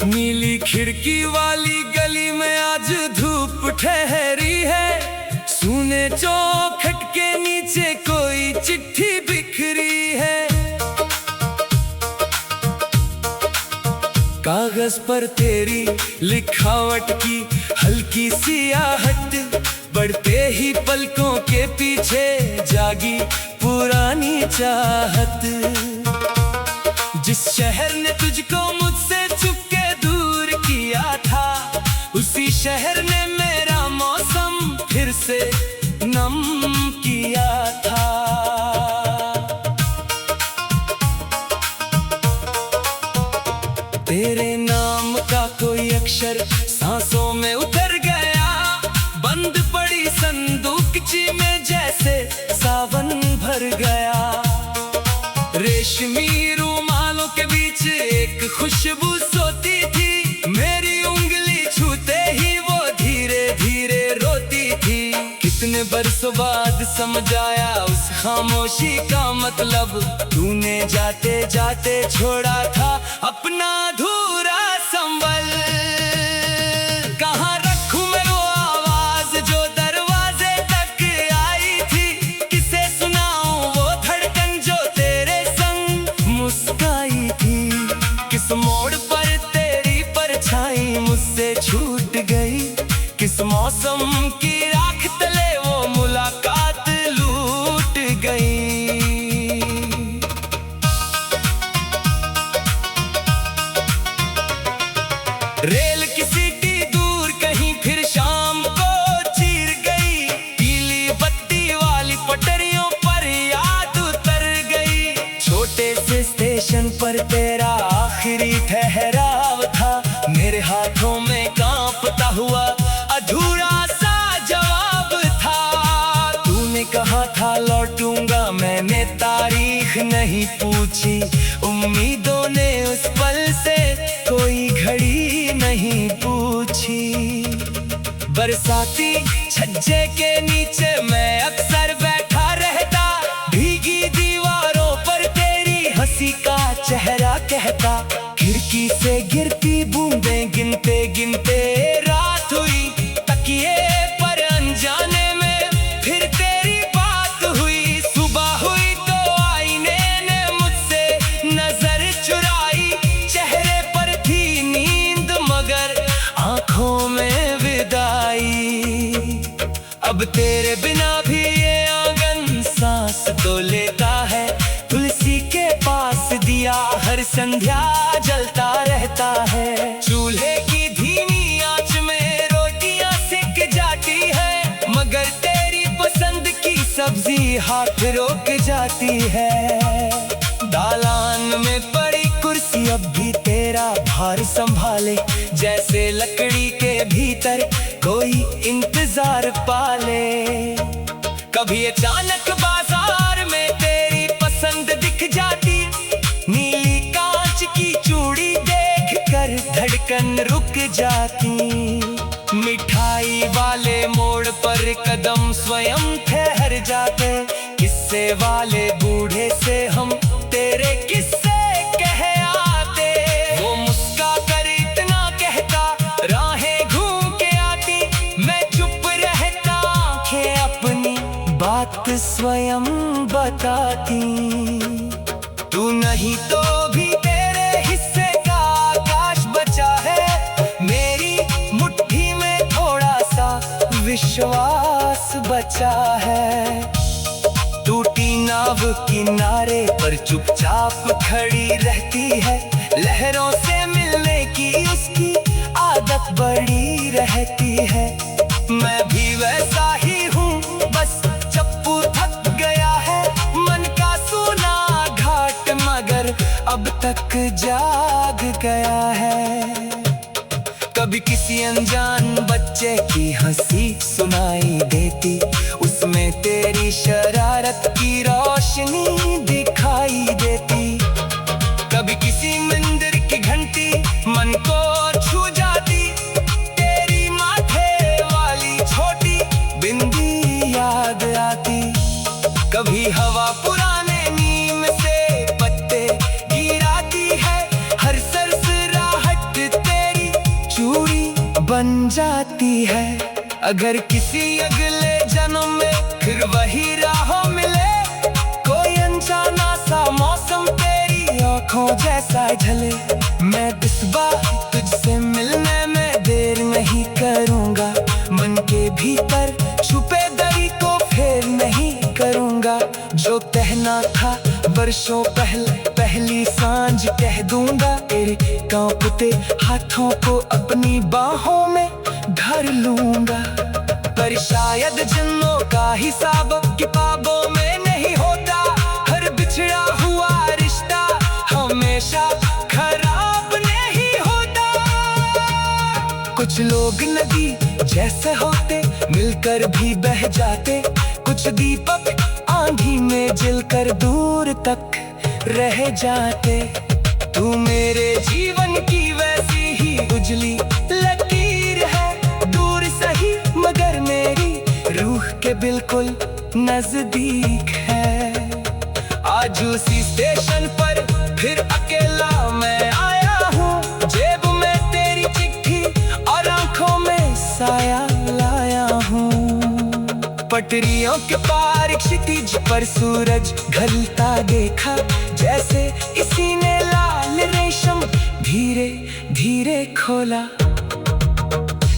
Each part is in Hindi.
नीली खिड़की वाली गली में आज धूप ठहरी है। सूने चौखट के नीचे कोई चिट्ठी बिखरी है। कागज पर तेरी लिखावट की हल्की सी आहट, बढ़ते ही पलकों के पीछे जागी पुरानी चाहत। जिस शहर ने तुझको मुझसे चुपके दूर किया था, उसी शहर ने मेरा मौसम फिर से नम किया था। तेरे नाम का कोई अक्षर सांसों में उतर गया, बंद पड़ी संदूकची में जैसे सावन भर गया। रेशमी रुमालों के बीच एक खुशबू सोती थी, मेरी उंगली छूते ही वो धीरे धीरे रोती थी। कितने बरसों बाद समझ आया उस खामोशी का मतलब, तूने जाते जाते छोड़ा था अपना अधूरा संबल। कहाँ रखूं मैं वो आवाज जो दरवाजे तक आई थी, किसे सुनाऊं वो धड़कन जो तेरे संग मुस्काई थी। किस मोड़ पर तेरी परछाई मुझसे छूट गई, किस मौसम की राख तले वो मुलाकात लूट गई। रेल की सीटी दूर कहीं फिर शाम को चीर गई, पीली बत्ती वाली पटरियों पर याद उतर गई। छोटे से स्टेशन पर तेरा आखिरी ठहराव था, मेरे हाथों में कांपता हुआ अधूरा सा जवाब था। तूने कहा था लौटूंगा, मैंने तारीख नहीं पूछी, उम्मीदों ने उस पल से कोई घड़ी नहीं पूछी। बरसाती छज्जे के नीचे मैं अक्सर बैठा रहता, भीगी दीवारों पर तेरी हंसी का चेहरा कहता। खिड़की से गिरती बूंदें गिनते गिनते रात हुई, तकिए पर अनजाने में फिर तेरी बात हुई। सुबह हुई तो आईने ने मुझसे नजर चुराई, चेहरे पर थी नींद मगर आंखों में विदाई। अब तेरे बिना भी ये आंगन सांस तो लेता है, तुलसी के पास दिया हर संध्या जलता रहता है। चूल्हे की धीमी आंच में रोटियां सिक जाती है, मगर तेरी पसंद की सब्जी हाथ रोक जाती है। दालान में पड़ी कुर्सी अब भी तेरा भार संभाले, जैसे लकड़ी के भीतर कोई इंतजार पाले। कभी अचानक बाजार में तेरी पसंद दिख जाती, नीली कांच की चूड़ी देखकर धड़कन रुक जाती। मिठाई वाले मोड़ पर कदम स्वयं ठहर जाते, किस्से वाले बूढ़े से हम तेरे किस्से कह आते। वो मुस्का कर इतना कहता, राहें घूम के आती, मैं चुप रहता, आंखें अपनी बात स्वयं बताती। तू नहीं तो भी तेरे हिस्से का आकाश बचा है, मेरी मुट्ठी में थोड़ा सा विश्वास बचा है। टूटी नाव किनारे पर चुपचाप खड़ी रहती है, लहरों से मिलने की उसकी आदत बड़ी रहती है। मैं भी वैसा ही हूँ, बस चप्पू थक गया है, मन का सूना घाट मगर अब तक जाग गया है। कभी किसी अनजान बच्चे की हंसी सुनाई देती, उसमें तेरी शरारत की रोशनी दिखाई देती। कभी किसी मंदिर की घंटी मन को छू जाती, तेरी माथे वाली छोटी बिंदी याद आती। कभी हवा पुराने नीम से पत्ते गिराती है, हर सरसराहट बन जाती है। अगर किसी अगले जन्म में फिर वही राह मिले, कोई अनजाना सा मौसम तेरी आँखों जैसा ढले, मैं इस बार तुझसे मिलने में देर नहीं करूँगा। मन के भीतर छुपे दरी को फेर नहीं करूँगा। जो कहना था वर्षों पहली सांझ कह दूंगा। तेरे कांपते हाथों को अपनी बाहों में धर लूंगा। पर शायद जन्मों का हिसाब किताबों में नहीं होता। हर बिछड़ा हुआ रिश्ता हमेशा खराब नहीं होता। कुछ लोग नदी जैसे होते, मिलकर भी बह जाते। कुछ दीपक आंधी में जलकर दूर तक रह जाते। तू मेरे जीवन की वैसी ही उजली लकीर है, दूर सही मगर मेरी रूह के बिल्कुल नजदीक है। आज उसी स्टेशन पर फिर अकेला मैं आया हूँ। जेब में तेरी चिट्ठी और आंखों में साया लाया हूँ। पटरियों के पार क्षितिज पर सूरज ढलता देखा, जैसे इसी ने लाल रेशम धीरे धीरे खोला।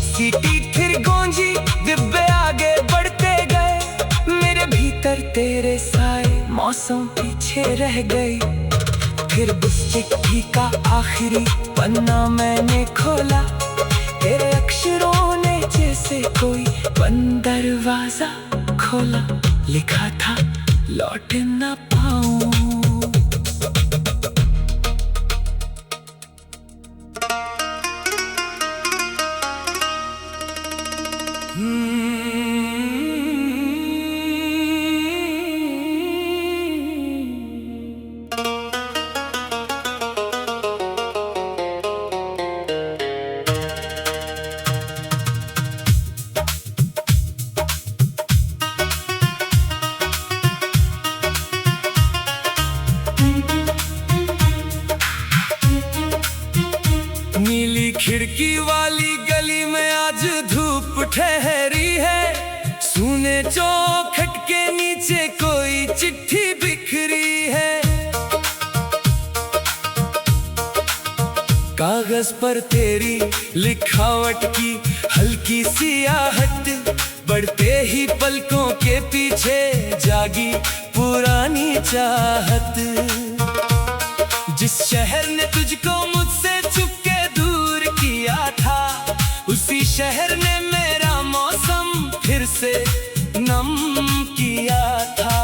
सीटी फिर गूंजी, डिब्बे आगे बढ़ते गए। मेरे भीतर तेरे साए मौसम पीछे रह गए। फिर उस चिट्ठी का आखिरी पन्ना मैंने खोला। तेरे अक्षरों ने जैसे कोई बंद दरवाजा खोला। लिखा था लौट ना पाऊं। नीली खिड़की वाली गली में आज धूप ठहरी है। सूने चौखट के नीचे कोई चिट्ठी बिखरी है। कागज पर तेरी लिखावट की हल्की सी आहट, बढ़ते ही पलकों के पीछे जागी पुरानी चाहत। जिस शहर ने तुझको मुझसे चुपके दूर किया था, उसी शहर ने मेरा मौसम फिर से नम किया था।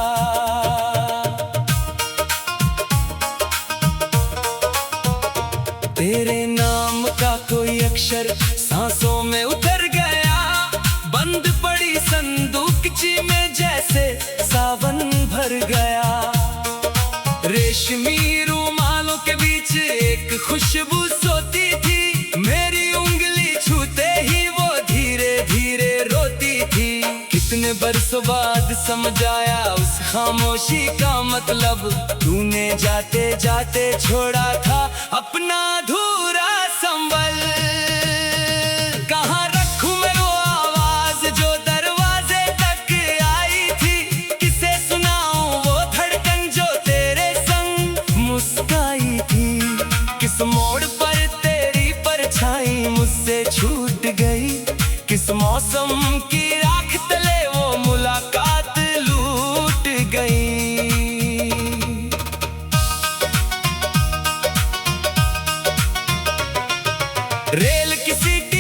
तेरे नाम का कोई अक्षर सांसों में उतर गया। बंद पड़ी संदूकची में जैसे सावन भर गया। रेशमी रुमालों के बीच एक खुशबू सोती थी। मेरी उंगली छूते ही वो धीरे धीरे रोती थी। कितने बरसों बाद समझ आया उस खामोशी का मतलब। तूने जाते जाते छोड़ा था अपना अधूरा संबल। कहाँ रखूं मैं वो आवाज जो दरवाजे तक आई थी। किसे सुनाऊं वो धड़कन जो तेरे संग मुस्काई थी। किस मोड़ पर तेरी परछाई मुझसे छूट गई। किस मौसम की राख तले वो मुलाकात लूट गई। रेल की सीटी